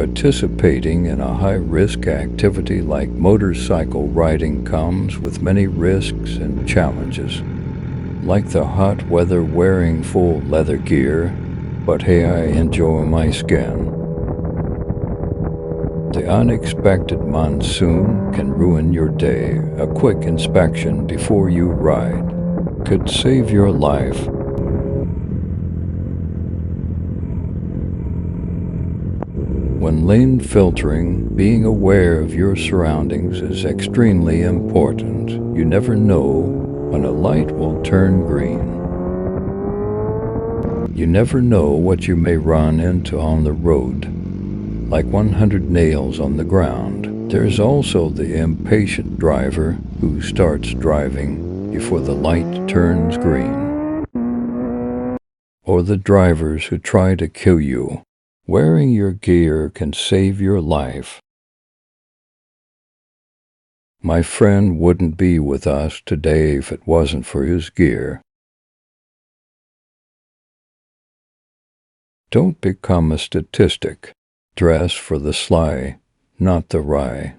Participating in a high-risk activity like motorcycle riding comes with many risks and challenges. Like the hot weather, wearing full leather gear, but hey, I enjoy my skin. The unexpected monsoon can ruin your day. A quick inspection before you ride could save your life. When lane filtering, being aware of your surroundings is extremely important. You never know when a light will turn green. You never know what you may run into on the road, like 100 nails on the ground. There's also the impatient driver who starts driving before the light turns green, or the drivers who try to kill you. Wearing your gear can save your life. My friend wouldn't be with us today if it wasn't for his gear. Don't become a statistic. Dress for the sly, not the wry.